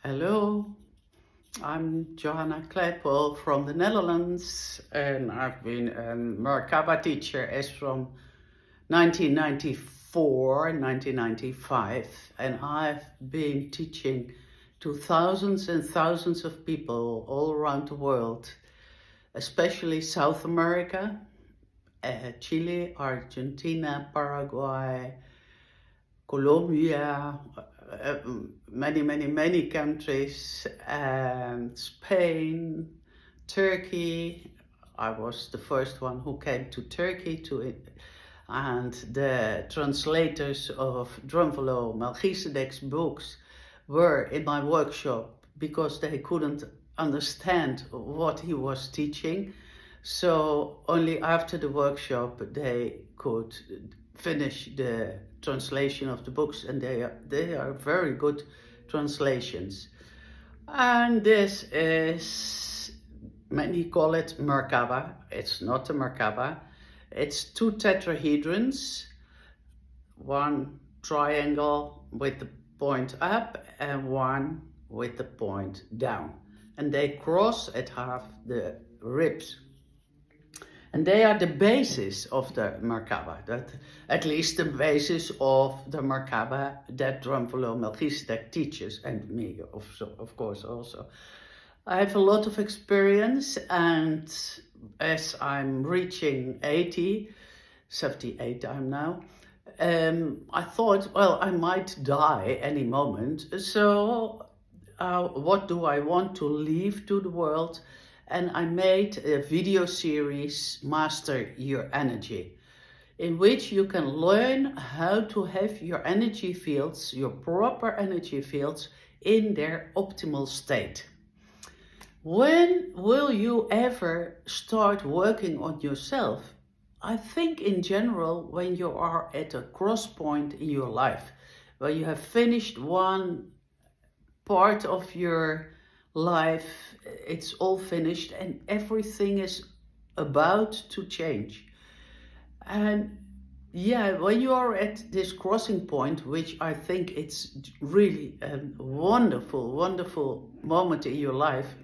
Hello, I'm Johanna Kleipel from the Netherlands, and I've been a Merkaba teacher as from 1994 and 1995, and I've been teaching to thousands and thousands of people all around the world, especially South America, Chile, Argentina, Paraguay, Colombia, many countries, and Spain, Turkey. I was the first one who came to Turkey to it, and the translators of Drumvelo Melchizedek's books were in my workshop because they couldn't understand what he was teaching. So only after the workshop they could finish the translation of the books, and they are very good translations. And this is, many call it Merkaba. It's not a Merkaba. It's two tetrahedrons, one triangle with the point up and one with the point down, and they cross at half the ribs. And they are the basis of the Merkaba, that at least the basis of the Merkaba that Drumvelo Melchizedek teaches, and me also, of course also. I have a lot of experience, and as I'm reaching 78 I'm now, I thought, well, I might die any moment, so what do I want to leave to the world? And I made a video series, Master Your Energy, in which you can learn how to have your energy fields, your proper energy fields, in their optimal state. When will you ever start working on yourself? I think in general when you are at a cross point in your life, where you have finished one part of your life, it's all finished and everything is about to change. And yeah, when you are at this crossing point, which I think it's really a wonderful moment in your life,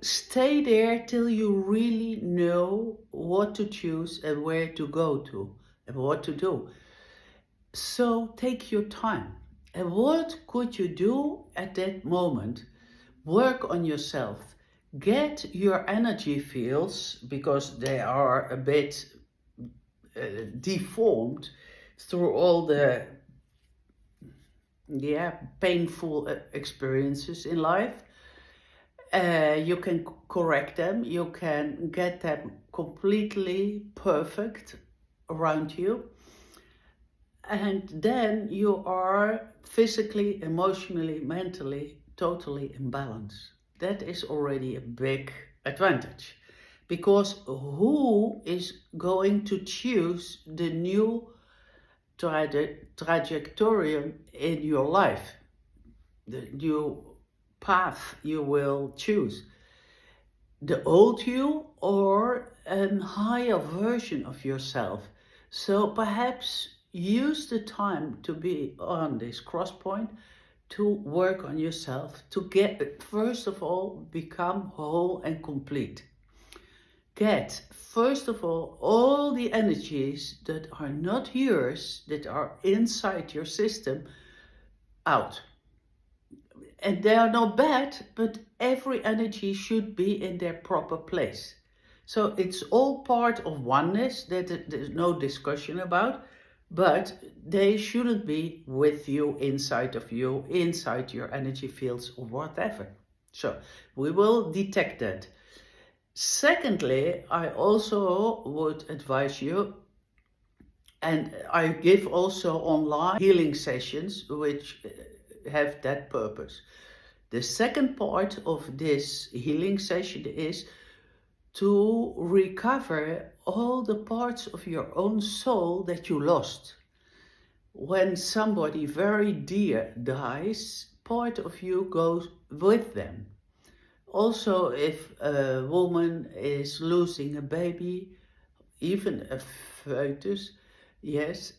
stay there till you really know what to choose and where to go to and what to do. So take your time. And what could you do at that moment? Work on yourself. Get your energy fields, because they are a bit deformed through all the painful experiences in life. You can correct them. You can get them completely perfect around you. And then you are physically, emotionally, mentally totally in balance. That is already a big advantage, because who is going to choose the new trajectory in your life, the new path you will choose? The old you or a higher version of yourself? So perhaps use the time to be on this cross point, to work on yourself, to get, first of all, become whole and complete. Get, first of all the energies that are not yours, that are inside your system, out. And they are not bad, but every energy should be in their proper place. So it's all part of oneness, that there's no discussion about. But they shouldn't be with you, inside of you, inside your energy fields or whatever. So we will detect that. Secondly, I also would advise you, and I give also online healing sessions which have that purpose. The second part of this healing session is to recover all the parts of your own soul that you lost. When somebody very dear dies, part of you goes with them. Also, if a woman is losing a baby, even a fetus, yes,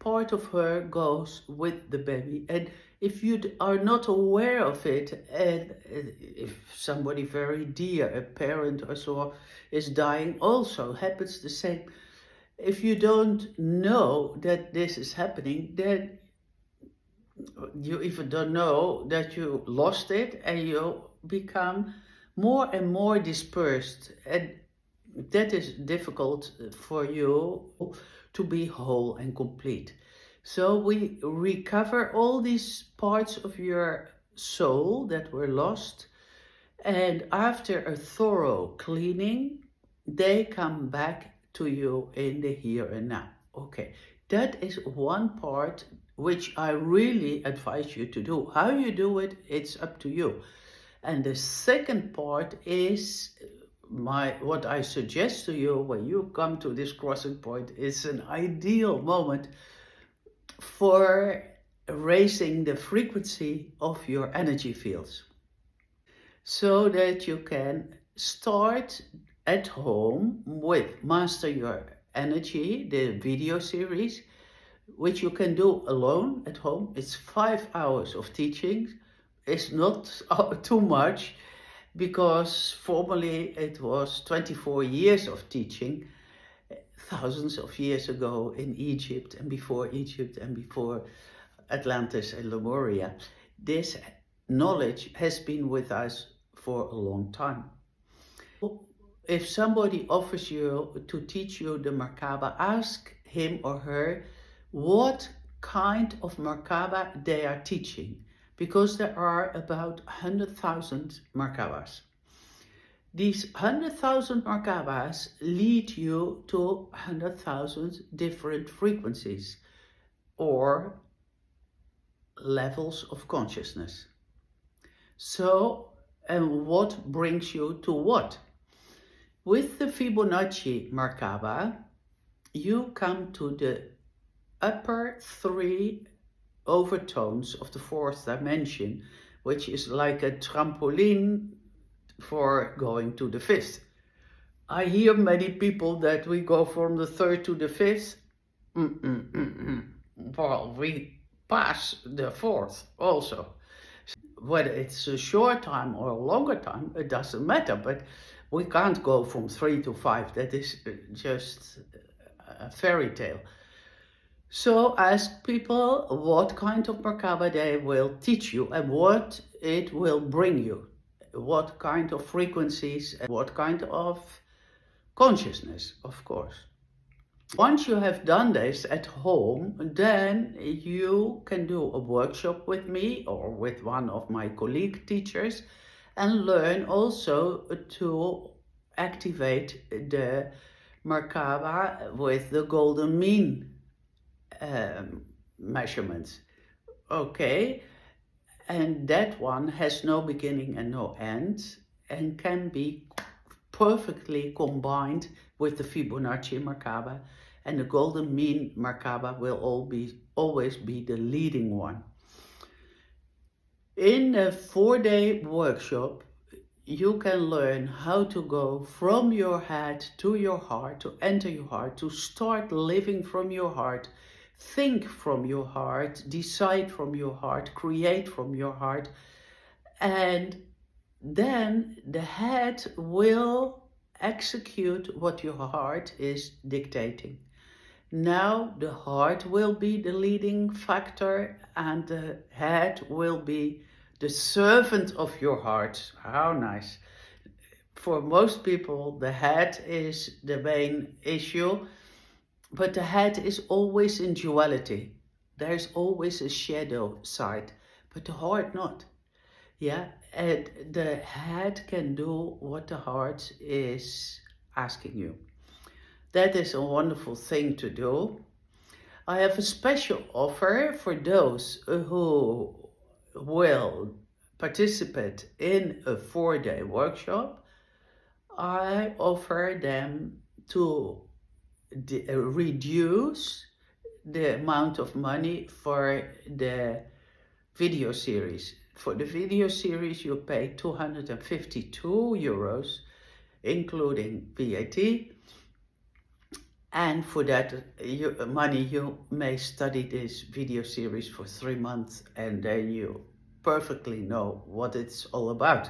part of her goes with the baby. And if you are not aware of it, and if somebody very dear, a parent or so, is dying, also happens the same. If you don't know that this is happening, then you even don't know that you lost it, and you become more and more dispersed. And that is difficult for you to be whole and complete. So we recover all these parts of your soul that were lost, and after a thorough cleaning, they come back to you in the here and now. Okay, that is one part which I really advise you to do. How you do it, it's up to you. And the second part is what I suggest to you when you come to this crossing point is an ideal moment for raising the frequency of your energy fields, so that you can start at home with Master Your Energy, the video series, which you can do alone at home. It's 5 hours of teaching. It's not too much, because formerly it was 24 years of teaching, thousands of years ago in Egypt and before Atlantis and Lemuria. This knowledge has been with us for a long time. If somebody offers you to teach you the Merkaba, ask him or her what kind of Merkaba they are teaching, because there are about 100,000 Merkabas. These 100,000 Merkabas lead you to 100,000 different frequencies or levels of consciousness. So, and what brings you to what? With the Fibonacci Merkaba, you come to the upper 3 overtones of the 4th dimension, which is like a trampoline for going to the 5th. I hear many people that we go from the 3rd to the 5th. Well, we pass the 4th also. Whether it's a short time or a longer time, it doesn't matter, but we can't go from 3 to 5. That is just a fairy tale. So ask people what kind of Merkaba they will teach you and what it will bring you. What kind of frequencies and what kind of consciousness, of course. Once you have done this at home, then you can do a workshop with me or with one of my colleague teachers and learn also to activate the Merkaba with the golden mean measurements. Okay, and that one has no beginning and no end and can be perfectly combined with the Fibonacci Merkaba, and the golden mean Merkaba will always be the leading one. In a 4-day workshop, you can learn how to go from your head to your heart, to enter your heart, to start living from your heart, think from your heart, decide from your heart, create from your heart, and then the head will execute what your heart is dictating. Now the heart will be the leading factor and the head will be the servant of your heart. How nice. For most people, the head is the main issue, but the head is always in duality. There's always a shadow side, but the heart not. Yeah, and the head can do what the heart is asking you. That is a wonderful thing to do. I have a special offer for those who will participate in a 4-day workshop. I offer them to reduce the amount of money for the video series. For the video series, you pay 252 euros, including VAT. And for that money, you may study this video series for 3 months, and then you perfectly know what it's all about.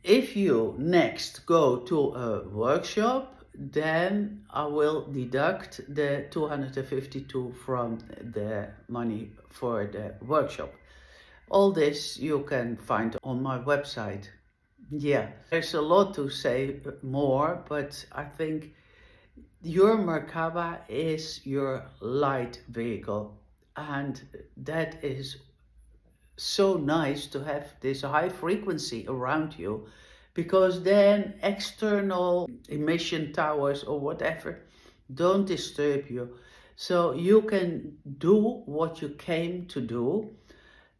If you next go to a workshop, then I will deduct the 252 from the money for the workshop. All this you can find on my website. Yeah, there's a lot to say more, but I think your Merkaba is your light vehicle, and that is so nice to have this high frequency around you, because then external emission towers or whatever don't disturb you. So you can do what you came to do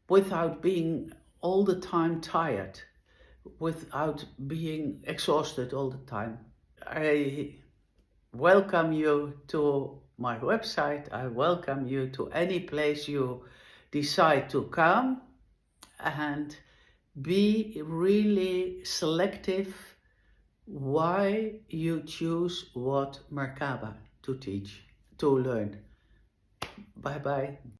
without being all the time tired, without being exhausted all the time. I welcome you to my website. I welcome you to any place you decide to come, and be really selective why you choose what Merkaba to teach, to learn. Bye bye.